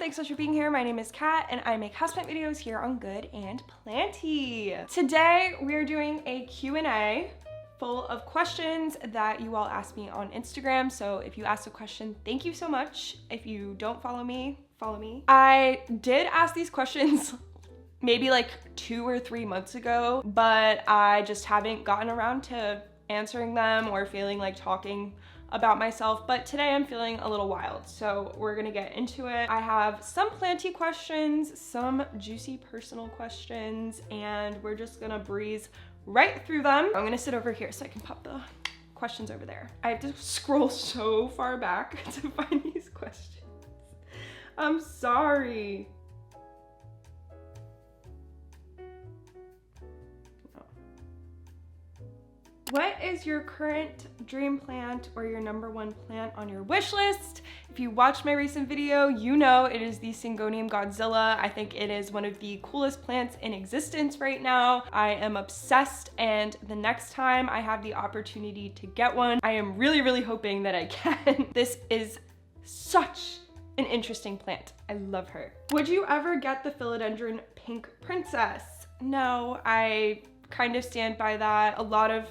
thanks so much for being here. My name is Kat and I make houseplant videos here on Good and Planty. Today we are doing a Q&A full of questions that you all asked me on Instagram. So if you asked a question, thank you so much. If you don't follow me, follow me. I did ask these questions maybe like 2 or 3 months ago, but I just haven't gotten around to answering them or feeling like talking about myself. But today I'm feeling a little wild, so we're gonna get into it. I have some Planty questions, some juicy personal questions, and we're just gonna breeze right through them. I'm gonna sit over here so I can pop the questions over there. I have to scroll so far back to find these questions. I'm sorry. What is your current dream plant or your #1 plant on your wish list? If you watched my recent video, you know it is the Syngonium Godzilla. I think it is one of the coolest plants in existence right now. I am obsessed, and the next time I have the opportunity to get one, I am really hoping that I can. This is such an interesting plant. I love her. Would you ever get the philodendron pink princess? No, I kind of stand by that. A lot of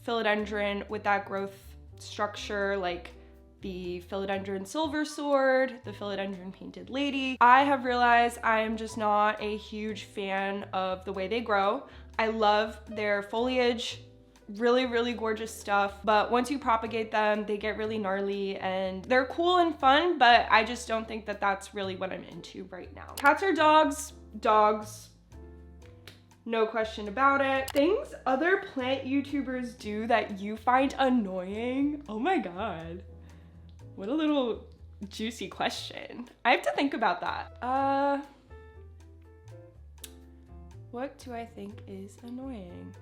philodendron with that growth structure, like the philodendron silver sword, the philodendron painted lady. I have realized I am just not a huge fan of the way they grow. I love their foliage, really gorgeous stuff, but once you propagate them, they get really gnarly and they're cool and fun, but I just don't think that that's really what I'm into right now. Cats or dogs? Dogs. No question about it. Things other plant YouTubers do that you find annoying? Oh my God. What a little juicy question. I have to think about that. What do I think is annoying?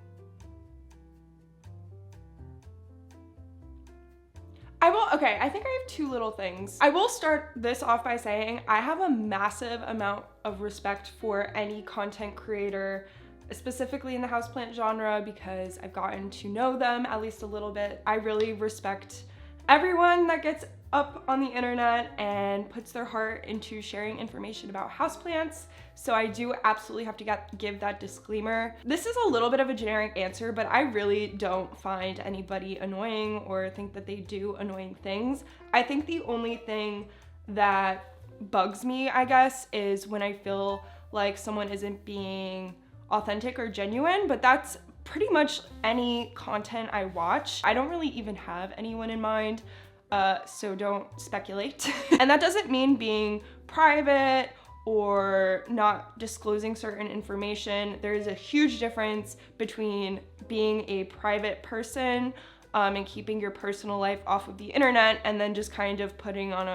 Okay, I think I have 2 little things. I will start this off by saying I have a massive amount of respect for any content creator, specifically in the houseplant genre, because I've gotten to know them at least a little bit. I really respect everyone that gets up on the internet and puts their heart into sharing information about houseplants. So I do absolutely have to give that disclaimer. This is a little bit of a generic answer, but I really don't find anybody annoying or think that they do annoying things. I think the only thing that bugs me, I guess, is when I feel like someone isn't being authentic or genuine, but that's pretty much any content I watch. I don't really even have anyone in mind, so don't speculate. And that doesn't mean being private or not disclosing certain information. There is a huge difference between being a private person and keeping your personal life off of the internet and then just kind of putting on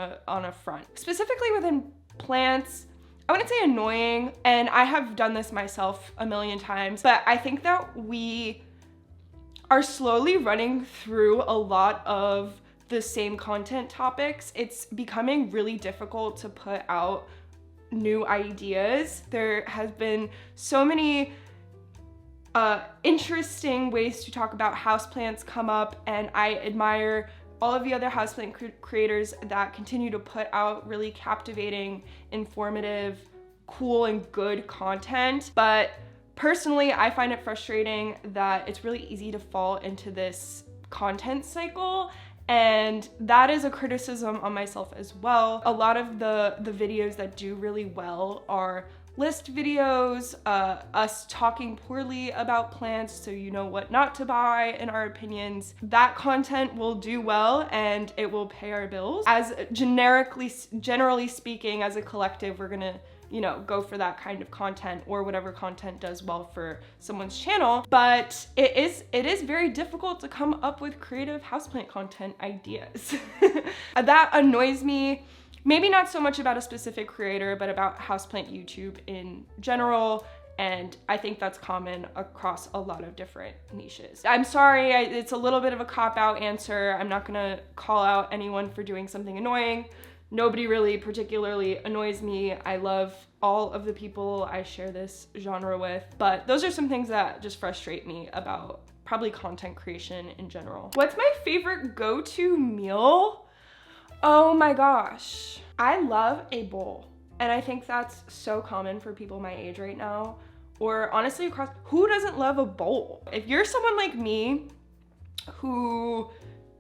a front. Specifically within plants, I wouldn't say annoying, and I have done this myself a million times, but I think that we are slowly running through a lot of the same content topics. It's becoming really difficult to put out new ideas. There has been so many interesting ways to talk about houseplants come up, and I admire all of the other houseplant creators that continue to put out really captivating, informative, cool, and good content. But personally, I find it frustrating that it's really easy to fall into this content cycle, and that is a criticism on myself as well. A lot of the videos that do really well are list videos, us talking poorly about plants so you know what not to buy in our opinions. That content will do well and it will pay our bills. As generally speaking, as a collective, we're gonna, you know, go for that kind of content or whatever content does well for someone's channel. But it is very difficult to come up with creative houseplant content ideas. That annoys me. Maybe not so much about a specific creator, but about houseplant YouTube in general. And I think that's common across a lot of different niches. I'm sorry, it's a little bit of a cop-out answer. I'm not gonna call out anyone for doing something annoying. Nobody really particularly annoys me. I love all of the people I share this genre with, but those are some things that just frustrate me about probably content creation in general. What's my favorite go-to meal? Oh my gosh, I love a bowl. And I think that's so common for people my age right now, or honestly across, who doesn't love a bowl? If you're someone like me who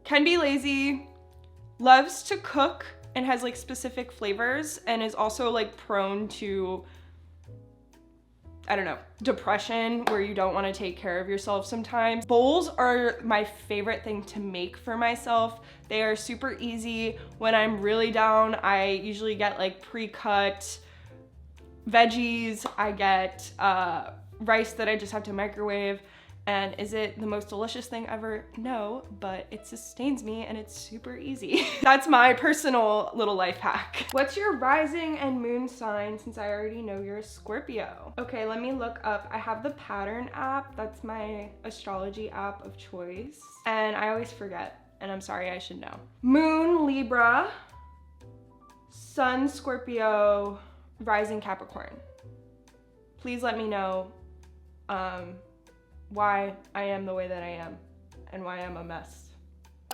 can be lazy, loves to cook, and has like specific flavors, and is also like prone to, I don't know, depression, where you don't want to take care of yourself sometimes. Bowls are my favorite thing to make for myself. They are super easy. When I'm really down, I usually get like pre-cut veggies. I get rice that I just have to microwave. And is it the most delicious thing ever? No, but it sustains me and it's super easy. That's my personal little life hack. What's your rising and moon sign, since I already know you're a Scorpio? Okay, let me look up. I have the Pattern app. That's my astrology app of choice. And I always forget, and I'm sorry, I should know. Moon Libra, Sun Scorpio, rising Capricorn. Please let me know why I am the way that I am and why I'm a mess.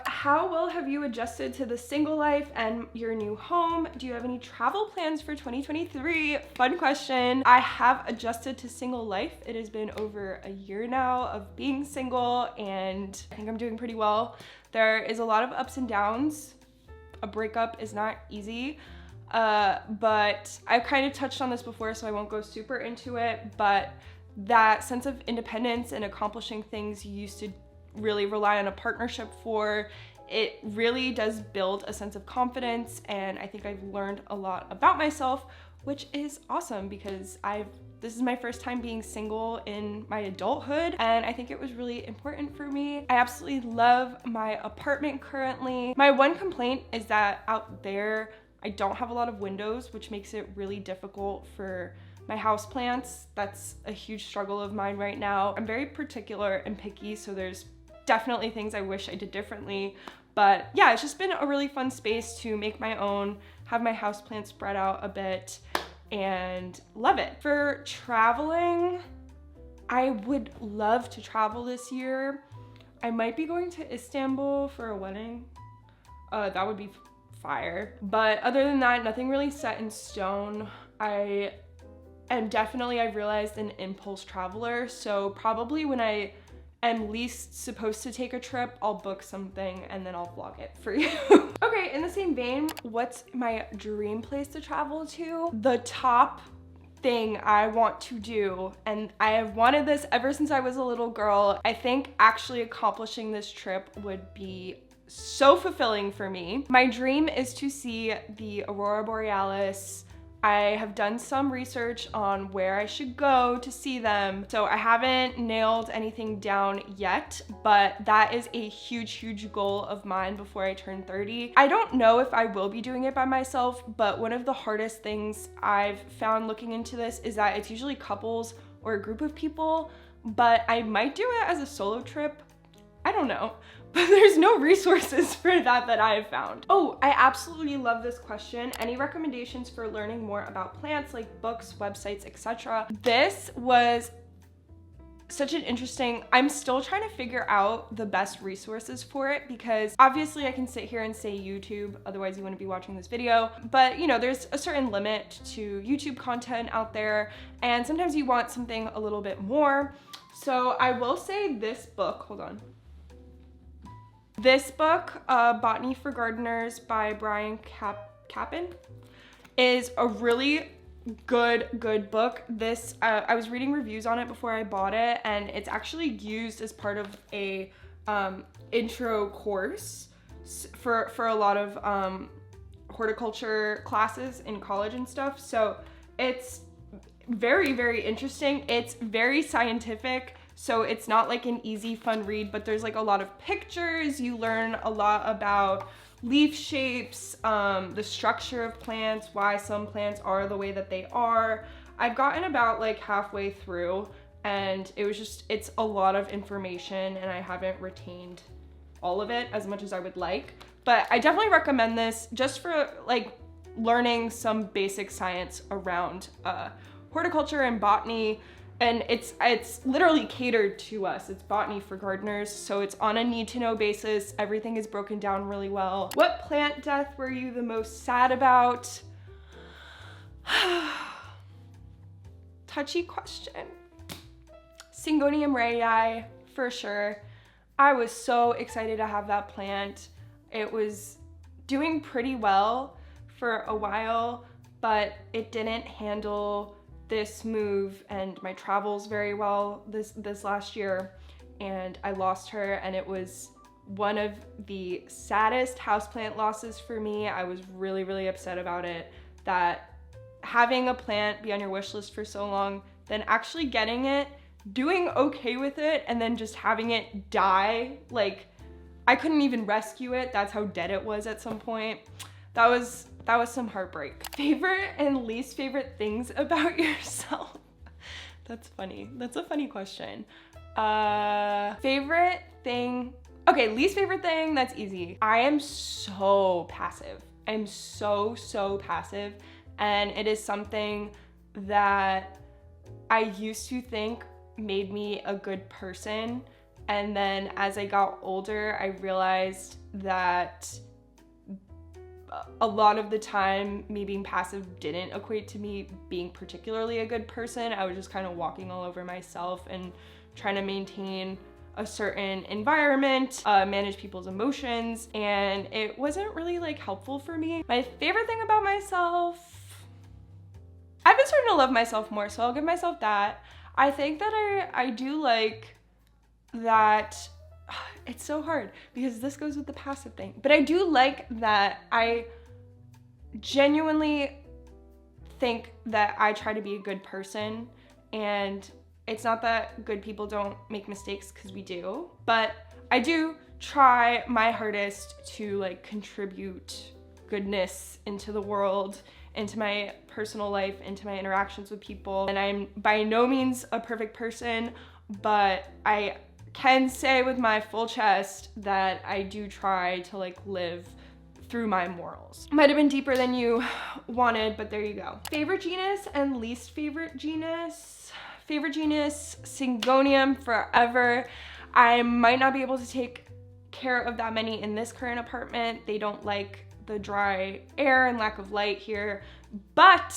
How well have you adjusted to the single life and your new home? Do you have any travel plans for 2023? Fun question. I have adjusted to single life. It has been over a year now of being single, and I think I'm doing pretty well. There is a lot of ups and downs. A breakup is not easy. But I've kind of touched on this before, so I won't go super into it, but that sense of independence and accomplishing things you used to really rely on a partnership for, it really does build a sense of confidence, and I think I've learned a lot about myself, which is awesome because this is my first time being single in my adulthood, and I think it was really important for me. I absolutely love my apartment currently. My one complaint is that out there I don't have a lot of windows, which makes it really difficult for my houseplants. That's a huge struggle of mine right now. I'm very particular and picky, so there's definitely things I wish I did differently. But yeah, it's just been a really fun space to make my own, have my houseplants spread out a bit, and love it. For traveling, I would love to travel this year. I might be going to Istanbul for a wedding. That would be fire. But other than that, nothing really set in stone. And definitely I've realized an impulse traveler, so probably when I am least supposed to take a trip, I'll book something and then I'll vlog it for you. Okay, in the same vein, what's my dream place to travel to? The top thing I want to do, and I have wanted this ever since I was a little girl, I think actually accomplishing this trip would be so fulfilling for me. My dream is to see the Aurora Borealis. I have done some research on where I should go to see them, so I haven't nailed anything down yet, but that is a huge, huge goal of mine before I turn 30. I don't know if I will be doing it by myself, but one of the hardest things I've found looking into this is that it's usually couples or a group of people, but I might do it as a solo trip. I don't know, but there's no resources for that I have found. Oh, I absolutely love this question. Any recommendations for learning more about plants, like books, websites, etc.? This was such an interesting, I'm still trying to figure out the best resources for it, because obviously I can sit here and say YouTube, otherwise you wouldn't be watching this video, but you know, there's a certain limit to YouTube content out there, and sometimes you want something a little bit more. So I will say this book, hold on. This book, Botany for Gardeners by Brian Capon, is a really good book. This, I was reading reviews on it before I bought it, and it's actually used as part of a intro course for a lot of horticulture classes in college and stuff. So it's very, very interesting. It's very scientific. So it's not like an easy, fun read, but there's like a lot of pictures. You learn a lot about leaf shapes, the structure of plants, why some plants are the way that they are. I've gotten about like halfway through, and it's a lot of information, and I haven't retained all of it as much as I would like. But I definitely recommend this just for like learning some basic science around horticulture and botany. And it's literally catered to us. It's Botany for Gardeners, so it's on a need-to-know basis. Everything is broken down really well. What plant death were you the most sad about? touchy question. Syngonium radii, for sure. I was so excited to have that plant. It was doing pretty well for a while, but it didn't handle this move and my travels very well this last year, and I lost her, and it was one of the saddest houseplant losses for me. I was really, really upset about it, that having a plant be on your wish list for so long, then actually getting it, doing okay with it, and then just having it die. Like, I couldn't even rescue it. That's how dead it was at some point. That was some heartbreak. Favorite and least favorite things about yourself? That's funny. That's a funny question. Favorite thing. Okay, least favorite thing, that's easy. I am so passive. I'm so passive, and it is something that I used to think made me a good person, and then as I got older, I realized that a lot of the time me being passive didn't equate to me being particularly a good person. I was just kind of walking all over myself and trying to maintain a certain environment, manage people's emotions, and it wasn't really like helpful for me. My favorite thing about myself, I've been starting to love myself more, so I'll give myself that. I think that I do like that. It's so hard because this goes with the passive thing, but I do like that I genuinely think that I try to be a good person, and it's not that good people don't make mistakes, because we do, but I do try my hardest to like contribute goodness into the world, into my personal life, into my interactions with people. And I'm by no means a perfect person, but I can say with my full chest that I do try to like live through my morals. Might have been deeper than you wanted, but there you go. Favorite genus and least favorite genus. Favorite genus, Syngonium forever. I might not be able to take care of that many in this current apartment. They don't like the dry air and lack of light here, but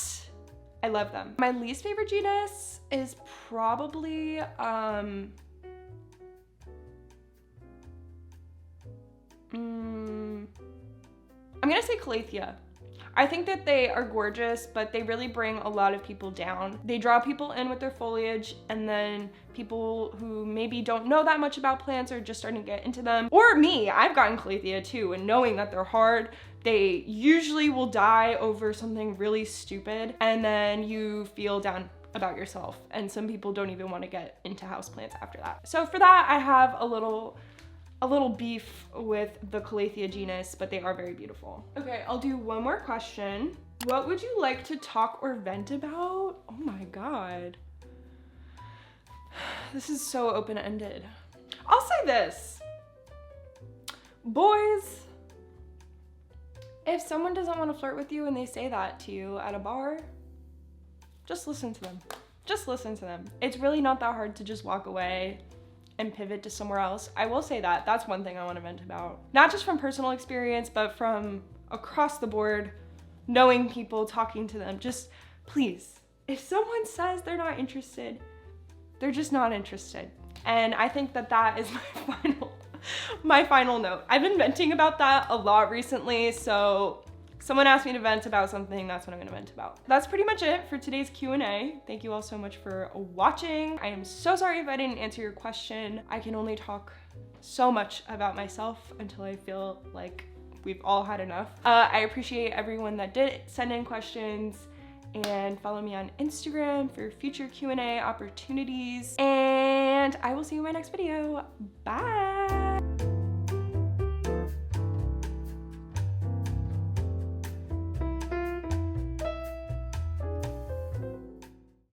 I love them. My least favorite genus is probably, I'm gonna say Calathea. I think that they are gorgeous, but they really bring a lot of people down. They draw people in with their foliage, and then people who maybe don't know that much about plants are just starting to get into them. Or me, I've gotten Calathea too, and knowing that they're hard, they usually will die over something really stupid, and then you feel down about yourself, and some people don't even want to get into houseplants after that. So for that, I have a little beef with the Calathea genus, but they are very beautiful. Okay, I'll do one more question. What would you like to talk or vent about? Oh my God. This is so open-ended. I'll say this. Boys, if someone doesn't want to flirt with you and they say that to you at a bar, just listen to them. Just listen to them. It's really not that hard to just walk away and pivot to somewhere else. I will say that. That's one thing I want to vent about. Not just from personal experience, but from across the board, knowing people, talking to them. Just please, if someone says they're not interested, they're just not interested. And I think that that is my final note. I've been venting about that a lot recently, so someone asked me to vent about something, that's what I'm gonna vent about. That's pretty much it for today's Q&A. Thank you all so much for watching. I am so sorry if I didn't answer your question. I can only talk so much about myself until I feel like we've all had enough. I appreciate everyone that did send in questions, and follow me on Instagram for future Q&A opportunities. And I will see you in my next video. Bye.